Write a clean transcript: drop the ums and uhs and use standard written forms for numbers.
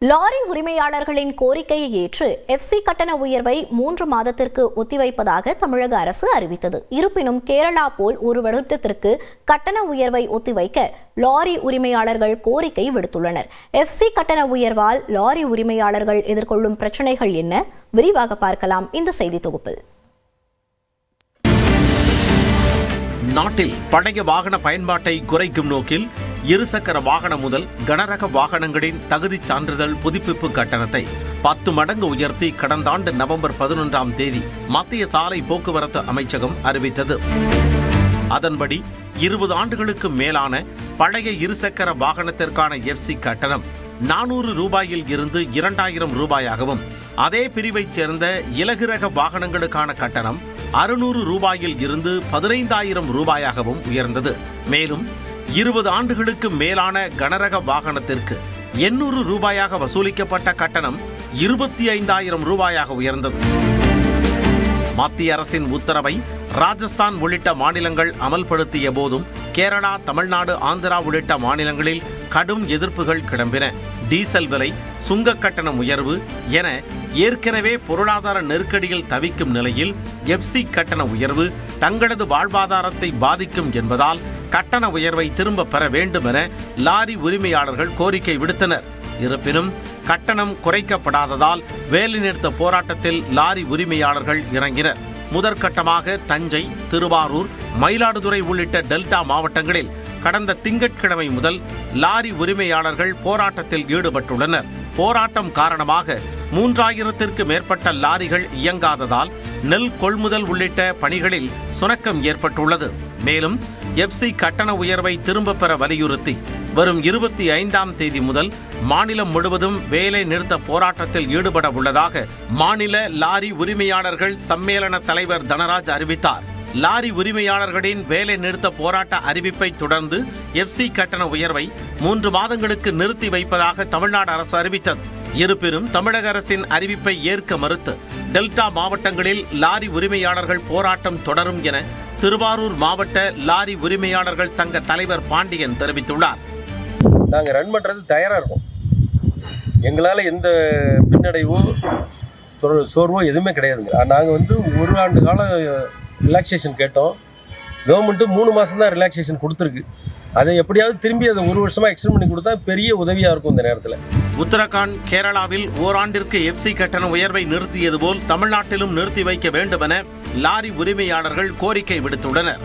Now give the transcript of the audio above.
Lorry உரிமையாளர்களின் கோரிக்கையை ஏற்று எஃப்சி கட்டண உயர்வை 3 மாதத்திற்கு ஒத்திவைப்பதாக தமிழக அரசு அறிவித்தது. இருப்பினும் கேரளா போல் ஒரு வருடத்திற்கு கட்டண உயர்வை ஒத்திவைக்க லாரி உரிமையாளர்கள் கோரிக்கை விடுத்துள்ளனர். எஃப்சி கட்டண உயர்வால் லாரி உரிமையாளர்கள் எதிர்கொள்ளும் பிரச்சனைகள் என்ன? விரிவாக பார்க்கலாம் இந்த செய்தி தொகுப்பில். நாட்டில் பழைய வாகன பயன்பாட்டை குறைக்கும் நோக்கில் இருசக்கர வாகனம் முதல் கனரக வாகனங்களின் தகுதிச் சான்றிதழ் புதுப்பிப்பு கட்டணத்தை 10 மடங்கு உயர்த்தி கடந்த ஆண்டு நவம்பர் 11ஆம் தேதி மத்திய சாலை போக்குவரத்து அமைச்சகம் அறிவித்தது. அதன்படி 20 ஆண்டுகளுக்கு மேலான பழைய இருசக்கர வாகனத்திற்கான எஃப்சி கட்டணம் 400 ரூபாயில் இருந்து 2000 ரூபாயாகவும், அதே பிரிவைச் சேர்ந்த இலகுரக வாகனங்களுக்கான கட்டணம் 600 ரூபாயில் இருந்து 15000 ரூபாயாகவும் உயர்ந்தது. மேலும் 20 ஆண்டுகளுக்கு மேலான கனரக வாகனத்திற்கு 800 ரூபாயாக வசூலிக்கப்பட்ட கட்டணம் 25000 ரூபாயாக உயர்ந்தது. மத்திய அரசின் உத்தரவை ராஜஸ்தான் உள்ளிட்ட மாநிலங்கள் அமல்படுத்திய போதும் கேரளா, தமிழ்நாடு, ஆந்திரா உள்ளிட்ட மாநிலங்களில் கடும் எதிர்ப்புகள் கிளம்பின. டீசல் விலை, சுங்க கட்டணம் உயர்வு என ஏற்கனவே பொருளாதார நெருக்கடியில் தவிக்கும் நிலையில் எஃப்சி கட்டண உயர்வு தங்களது வாழ்வாதாரத்தை பாதிக்கும் என்பதால் கட்டண உயர்வை திரும்ப பெற வேண்டும் என லாரி உரிமையாளர்கள் கோரிக்கை விடுத்தனர். இருப்பினும் கட்டணம் குறைக்கப்படாததால் வேலைநிறுத்த போராட்டத்தில் லாரி உரிமையாளர்கள் இறங்கினர். முதற்கட்டமாக தஞ்சை, திருவாரூர், மயிலாடுதுறை உள்ளிட்ட டெல்டா மாவட்டங்களில் கடந்த திங்கட்கிழமை முதல் லாரி உரிமையாளர்கள் போராட்டத்தில் ஈடுபட்டுள்ளனர். போராட்டம் காரணமாக 3000த்திற்கு மேற்பட்ட லாரிகள் இயங்காததால் நெல் கொள்முதல் உள்ளிட்ட பணிகளில் சுணக்கம் ஏற்பட்டுள்ளது. மேலும் எஃப்சி கட்டண உயர்வை திரும்ப பெற வலியுறுத்தி வரும் 25ஆம் தேதி முதல் மாநிலம் முழுவதும் வேலை நிறுத்த போராட்டத்தில் ஈடுபட உள்ளதாக மாநில லாரி உரிமையாளர்கள் சம்மேளன தலைவர் தனராஜ் அறிவித்தார். லாரி உரிமையாளர்களின் வேலை நிறுத்த போராட்ட அறிவிப்பை தொடர்ந்து எஃப்சி கட்டண உயர்வை 3 மாதங்களுக்கு நிறுத்தி வைப்பதாக தமிழ்நாடு அரசு அறிவித்தது. இருப்பினும் தமிழக அரசின் அறிவிப்பை ஏற்க மறுத்து டெல்டா மாவட்டங்களில் லாரி உரிமையாளர்கள் போராட்டம் தொடரும் என திருவாரூர் மாவட்ட லாரி உரிமையாளர்கள் சங்க தலைவர் பாண்டியன் தெரிவித்துள்ளார். நாங்கள் ரன் பண்ணுறது தயாராக இருக்கோம். எங்களால் எந்த பின்னடைவோ சோர்வோ எதுவுமே கிடையாதுங்க. நாங்கள் 1 ஆண்டு கால ரிலாக்ஸேஷன் கேட்டோம். கவர்மெண்ட்டு 3 மாதம் தான் ரிலாக்ஸேஷன் கொடுத்துருக்கு. அதை எப்படியாவது திரும்பி அதை 1 வருஷமாக எக்ஸ்டெண்ட் பண்ணி கொடுத்தா பெரிய உதவியாக இருக்கும் இந்த நேரத்தில். உத்தரகாண்ட், கேரளாவில் ஓராண்டிற்கு எஃப்சி கட்டண உயர்வை நிறுத்தியது போல் தமிழ்நாட்டிலும் நிறுத்தி வைக்க வேண்டும் என லாரி உரிமையாளர்கள் கோரிக்கை விடுத்துள்ளனர்.